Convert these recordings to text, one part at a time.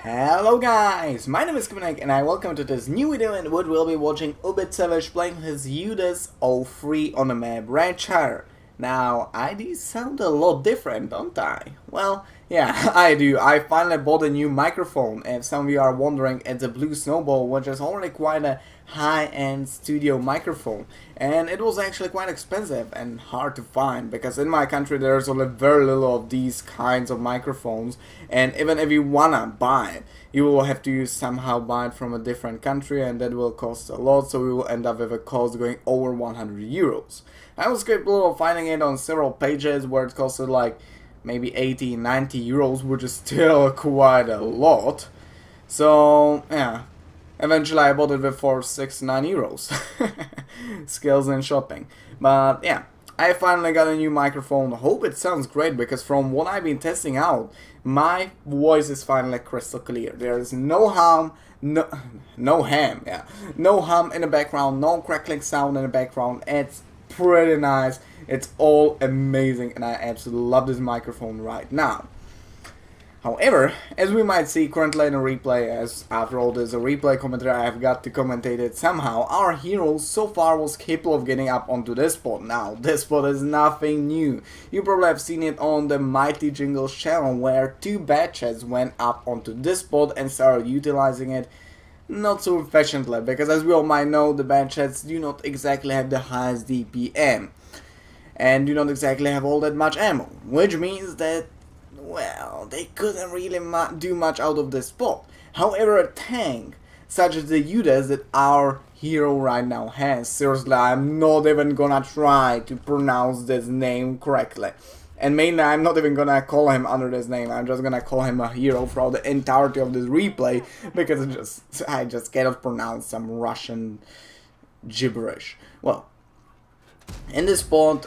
Hello guys, my name is Kevin and I welcome to this new video in which we'll be watching ubiitsavsih playing his UDES 03 on the map Rancher. Now, IDs sound a lot different, don't I? Well, yeah, I do. I finally bought a new microphone. If some of you are wondering, it's a Blue Snowball, which is already quite a high-end studio microphone. And it was actually quite expensive and hard to find, because in my country there's only very little of these kinds of microphones. And even if you wanna buy it, you will have to somehow buy it from a different country, and that will cost a lot, so we will end up with a cost going over 100 euros. I was capable of finding it on several pages where it costed like maybe 80, 90 euros, which is still quite a lot. So, yeah. Eventually I bought it for 69 euros. Skills and shopping. But, yeah. I finally got a new microphone. Hope it sounds great, because from what I've been testing out, my voice is finally crystal clear. There is no hum, no hum in the background, no crackling sound in the background. It's pretty nice. It's all amazing, and I absolutely love this microphone right now. However, as we might see currently in a replay, as after all there's a replay commentary, I have got to commentate it somehow, our hero so far was capable of getting up onto this spot. Now, this spot is nothing new. You probably have seen it on the Mighty Jingles channel, where two batches went up onto this spot and started utilizing it not so efficiently, because as we all might know, the batches do not exactly have the highest DPM, and do not exactly have all that much ammo, which means that, well, they couldn't really do much out of this spot. However, a tank such as the UDES that our hero right now has, seriously, I'm not even gonna try to pronounce this name correctly. And mainly, I'm not even gonna call him under this name. I'm just gonna call him a hero throughout the entirety of this replay, because I just cannot pronounce some Russian gibberish. Well, in this spot,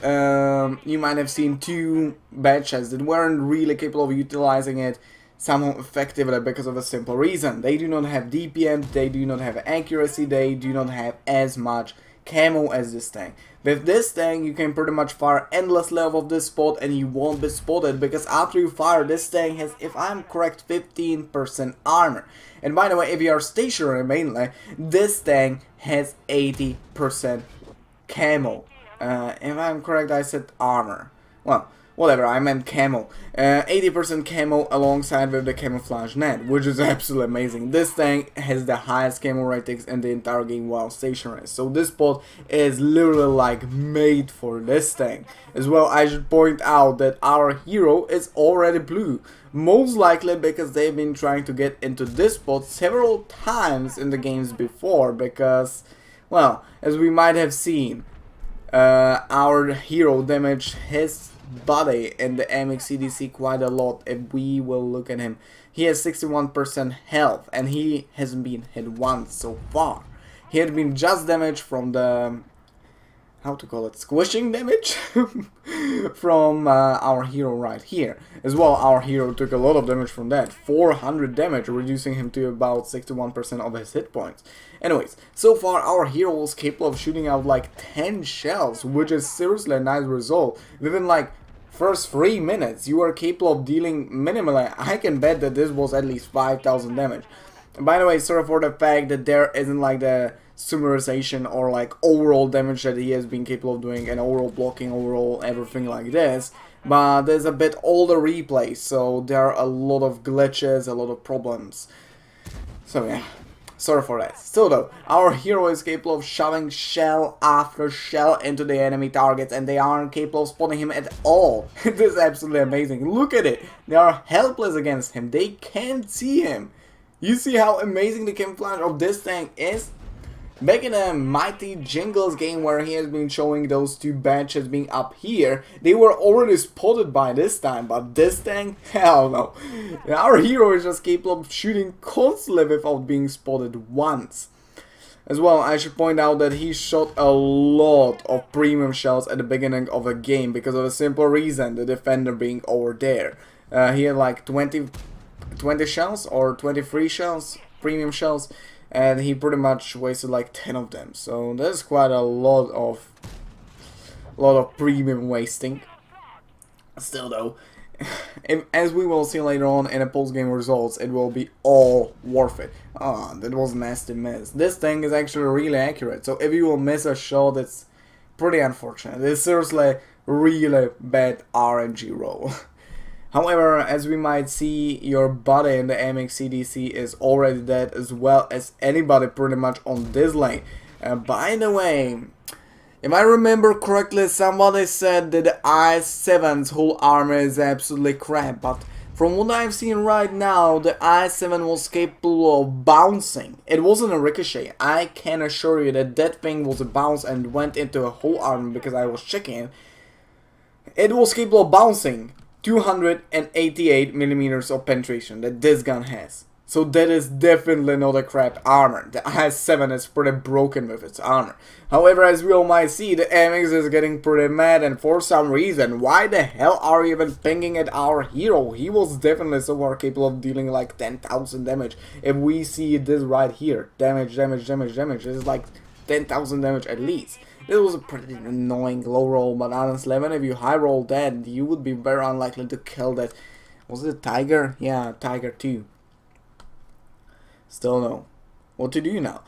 you might have seen two batches that weren't really capable of utilizing it somehow effectively, because of a simple reason. They do not have DPM, they do not have accuracy, they do not have as much camo as this tank. With this tank, you can pretty much fire endlessly off of this spot and you won't be spotted, because after you fire, this tank has, if I'm correct, 15% armor. And by the way, if you are stationary mainly, this tank has 80% camo. If I'm correct, I said armor. Well, whatever, I meant camo. 80% camo alongside with the camouflage net, which is absolutely amazing. This tank has the highest camo ratings in the entire game while stationary. So this spot is literally like made for this tank. As well, I should point out that our hero is already blue. Most likely because they've been trying to get into this spot several times in the games before, because, well, as we might have seen, our hero damaged his body in the MXCDC quite a lot. If we will look at him, he has 61% health and he hasn't been hit once so far. He had been just damaged from the, how to call it, squishing damage from our hero right here. As well, our hero took a lot of damage from that, 400 damage, reducing him to about 61% of his hit points. Anyways, so far our hero was capable of shooting out like 10 shells, which is seriously a nice result. Within like first 3 minutes, you are capable of dealing minimally. I can bet that this was at least 5,000 damage. And by the way, sorry for the fact that there isn't like the summarization or like overall damage that he has been capable of doing, and overall blocking, overall everything like this. But there's a bit older replay, so there are a lot of glitches, a lot of problems. So yeah, sorry for that. Still though, our hero is capable of shoving shell after shell into the enemy targets, and they aren't capable of spotting him at all. It is absolutely amazing. Look at it. They are helpless against him. They can't see him. You see how amazing the camouflage of this tank is? Back in the Mighty Jingles game, where he has been showing those two batches being up here, they were already spotted by this time, but this tank, hell no. Our hero is just capable of shooting constantly without being spotted once. As well, I should point out that he shot a lot of premium shells at the beginning of the game, because of a simple reason, the defender being over there. He had like 20 shells or 23 shells, premium shells, and he pretty much wasted like 10 of them. So that's quite a lot of premium wasting. Still though, as we will see later on in the post-game results, it will be all worth it. Oh, that was a nasty miss. This thing is actually really accurate, so if you will miss a shot, it's pretty unfortunate. It's seriously really bad RNG roll. However, as we might see, your buddy in the MXCDC is already dead, as well as anybody pretty much on this lane. By the way, if I remember correctly, somebody said that the i7's whole armor is absolutely crap, but from what I've seen right now, the i7 was capable of bouncing. It wasn't a ricochet. I can assure you that that thing was a bounce and went into a whole armor because I was checking. It was capable of bouncing 288 millimeters of penetration that this gun has. So that is definitely not a crap armor. The i7 is pretty broken with its armor. However, as we all might see, the MX is getting pretty mad, and for some reason, why the hell are you even pinging at our hero? He was definitely so far capable of dealing like 10,000 damage. If we see this right here, damage, this is like 10,000 damage at least. This was a pretty annoying low roll, but honestly, even if you high roll that, you would be very unlikely to kill that. Was it a Tiger? Yeah, Tiger 2. Still no. What to do now?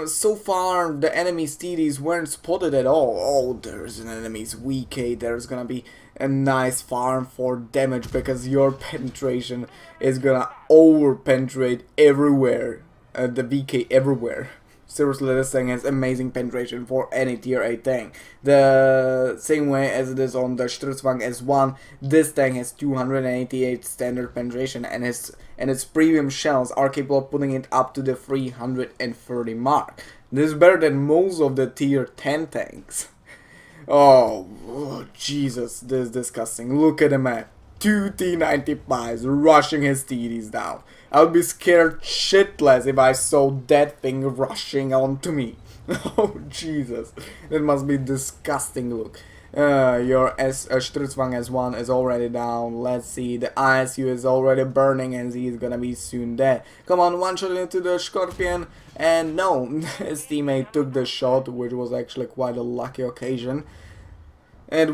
So far, the enemy's TDs weren't spotted at all. Oh, there's an enemy's VK. There's gonna be a nice farm for damage because your penetration is gonna over-penetrate everywhere. The VK everywhere. Seriously, this thing has amazing penetration for any tier 8 tank. The same way as it is on the Sturzwang S1, this tank has 288 standard penetration, and its premium shells are capable of putting it up to the 330 mark. This is better than most of the tier 10 tanks. Oh, Jesus, this is disgusting. Look at the map. 2 T95s rushing his TDs down. I would be scared shitless if I saw that thing rushing onto me. Oh, Jesus. That must be a disgusting look. Your Sturzwang S1 is already down. Let's see, the ISU is already burning and he is gonna be soon dead. Come on, one shot into the Scorpion. And no, his teammate took the shot, which was actually quite a lucky occasion. It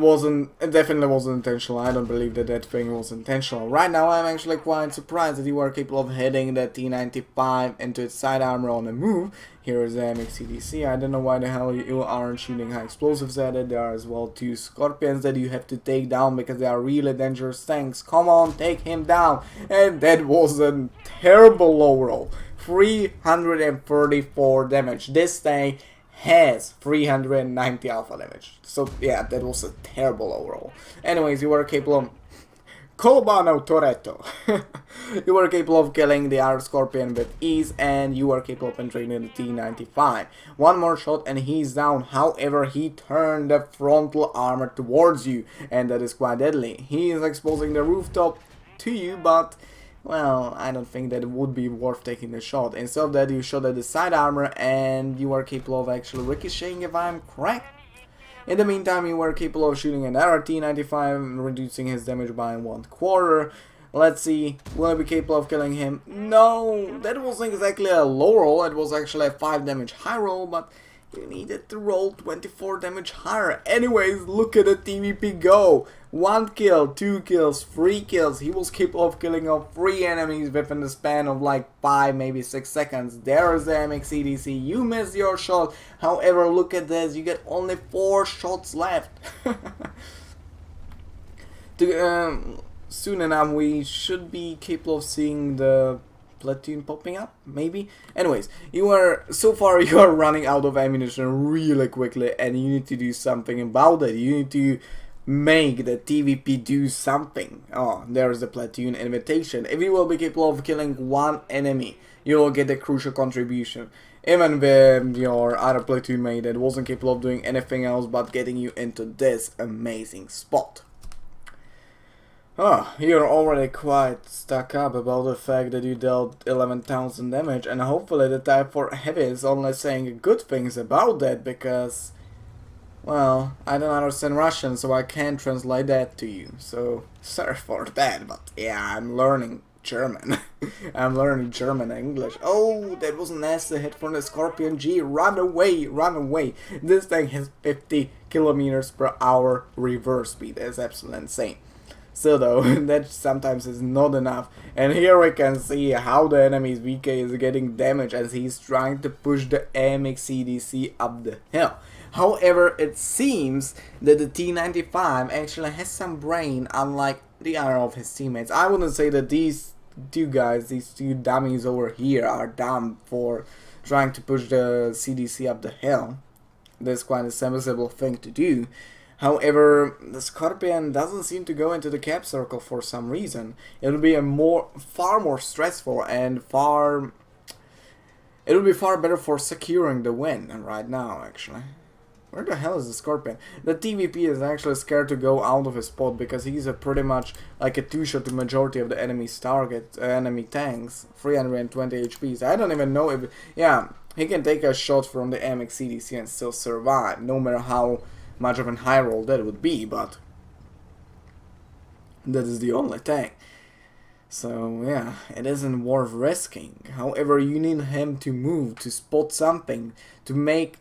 definitely wasn't intentional. I don't believe that thing was intentional. Right now, I'm actually quite surprised that you are capable of hitting the T95 into its side armor on the move. Here is the MXCDC. I don't know why the hell you aren't shooting high explosives at it. There are as well 2 Scorpions that you have to take down because they are really dangerous tanks. Come on, take him down. And that was a terrible low roll. 334 damage. This thing has 390 alpha damage. So yeah, that was a terrible overall. Anyways, you were capable of Colbano Toretto. You were capable of killing the Iron Scorpion with ease, and you were capable of penetrating the T95. One more shot and he's down. However, he turned the frontal armor towards you, and that is quite deadly. He is exposing the rooftop to you, but well, I don't think that it would be worth taking the shot. Instead of that, you shot at the side armor and you are capable of actually ricocheting, if I'm correct. In the meantime, you were capable of shooting another T95, reducing his damage by 1/4. Let's see, will I be capable of killing him? No, that wasn't exactly a low roll, it was actually a 5 damage high roll, but you needed to roll 24 damage higher. Anyways, look at the TVP go. 1 kill, 2 kills, 3 kills. He was capable of killing off 3 enemies within the span of like 5, maybe 6 seconds. There is the MXCDC. You missed your shot. However, look at this. You get only 4 shots left. Soon enough, we should be capable of seeing the platoon popping up, maybe. Anyways, so far you are running out of ammunition really quickly, and you need to do something about it. You need to make the TVP do something. Oh, there's the platoon invitation. If you will be capable of killing 1 enemy, you will get a crucial contribution. Even with your other platoon mate that wasn't capable of doing anything else but getting you into this amazing spot. Oh, you're already quite stuck up about the fact that you dealt 11,000 damage, and hopefully the Type 4 Heavy is only saying good things about that, because, well, I don't understand Russian, so I can't translate that to you, so sorry for that, but yeah, I'm learning German. I'm learning German and English. Oh, that was a nasty hit from the Scorpion G. Run away, run away. This thing has 50 kilometers per hour reverse speed. That's absolutely insane. Still though, that sometimes is not enough. And here we can see how the enemy's VK is getting damaged as he's trying to push the AMX CDC up the hill. However, it seems that the T95 actually has some brain, unlike the other of his teammates. I wouldn't say that these two guys, these two dummies over here, are dumb for trying to push the CDC up the hill. That's quite a sensible thing to do. However, the Scorpion doesn't seem to go into the cap circle for some reason. It'll be far more stressful and it'll be far better for securing the win right now, actually. Where the hell is the Scorpion? The TVP is actually scared to go out of his spot because he's pretty much like a two-shot to majority of the enemy's enemy tanks. 320 HPs. I don't even know if... Yeah, he can take a shot from the AMX CDC and still survive, no matter how much of a high roll that would be, but that is the only thing. So yeah, it isn't worth risking. However, you need him to move, to spot something, to make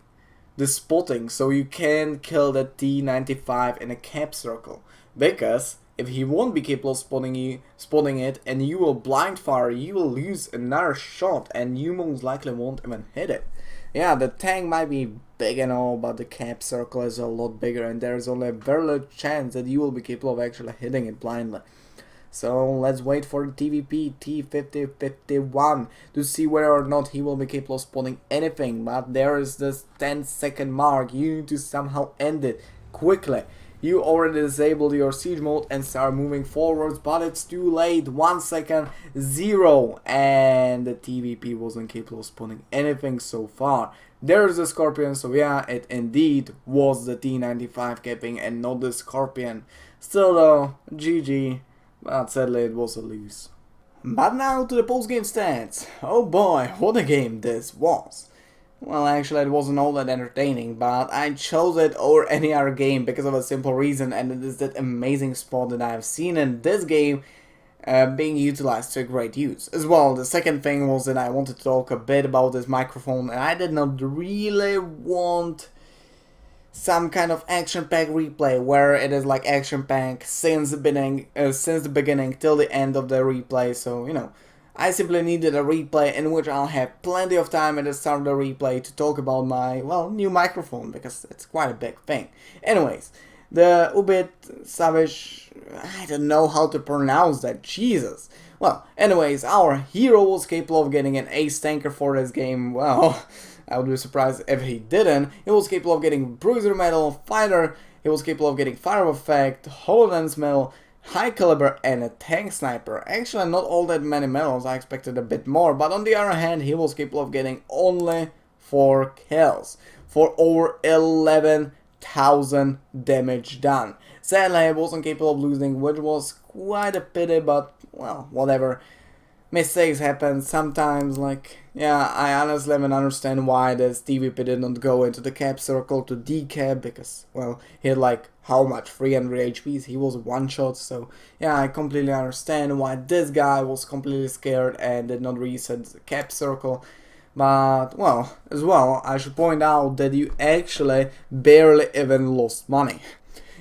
the spotting so you can kill that T95 in a cap circle. Because if he won't be capable of spotting it and you will blind fire, you will lose another shot and you most likely won't even hit it. Yeah, the tank might be big and all, but the cap circle is a lot bigger and there is only a very little chance that you will be capable of actually hitting it blindly. So let's wait for the TVP T5051 to see whether or not he will be capable of spotting anything. But there is this 10-second mark. You need to somehow end it quickly. You already disabled your siege mode and start moving forwards, but it's too late. 1 second, 0, and the TVP wasn't capable of spotting anything so far. There's the Scorpion, so yeah, it indeed was the T95 capping and not the Scorpion. Still though, GG, but sadly it was a lose. But now to the post-game stats. Oh boy, what a game this was. Well, actually it wasn't all that entertaining, but I chose it over any other game because of a simple reason, and it is that amazing spot that I have seen in this game being utilized to great use. As well, the second thing was that I wanted to talk a bit about this microphone, and I did not really want some kind of action-packed replay where it is like action-packed since the beginning till the end of the replay, so you know. I simply needed a replay in which I'll have plenty of time at the start of the replay to talk about my, well, new microphone, because it's quite a big thing. Anyways, the ubiitsavsih, I don't know how to pronounce that, Jesus. Well, anyways, our hero was capable of getting an ace tanker for this game. Well, I would be surprised if he didn't. He was capable of getting bruiser medal, fighter, he was capable of getting fire effect, hololens medal, high caliber, and a tank sniper. Actually not all that many medals, I expected a bit more, but on the other hand he was capable of getting only 4 kills for over 11,000 damage done. Sadly I wasn't capable of losing, which was quite a pity, but well, whatever. Mistakes happen sometimes, like, yeah, I honestly don't understand why this TVP did not go into the cap circle to decap, because, well, he had like, how much, 300 HPs, he was one shot, so, yeah, I completely understand why this guy was completely scared and did not reset the cap circle. But, well, as well, I should point out that you actually barely even lost money.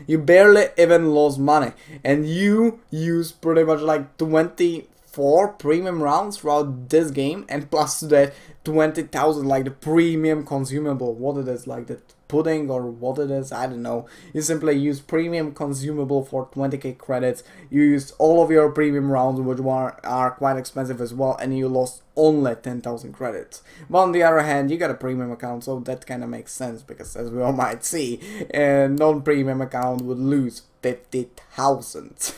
You barely even lost money, and you used pretty much like 24 premium rounds throughout this game, and plus that 20,000 like the premium consumable, what it is, like the pudding or what it is, I don't know. You simply use premium consumable for 20k credits. You used all of your premium rounds, which are quite expensive as well, and you lost only 10,000 credits. But on the other hand, you got a premium account, so that kind of makes sense, because as we all might see, a non-premium account would lose 50,000.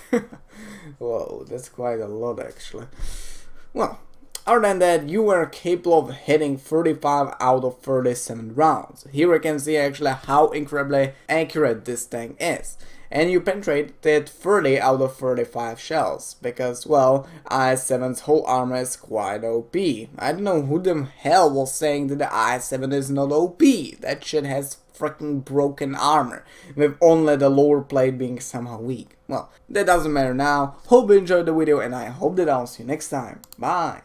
Whoa, that's quite a lot actually. Well, other than that, you were capable of hitting 35 out of 37 rounds. Here we can see actually how incredibly accurate this tank is. And you penetrated 30 out of 35 shells, because, well, IS-7's whole armor is quite OP. I don't know who the hell was saying that the IS-7 is not OP. That shit has freaking broken armor, with only the lower plate being somehow weak. Well, that doesn't matter now. Hope you enjoyed the video, and I hope that I'll see you next time. Bye!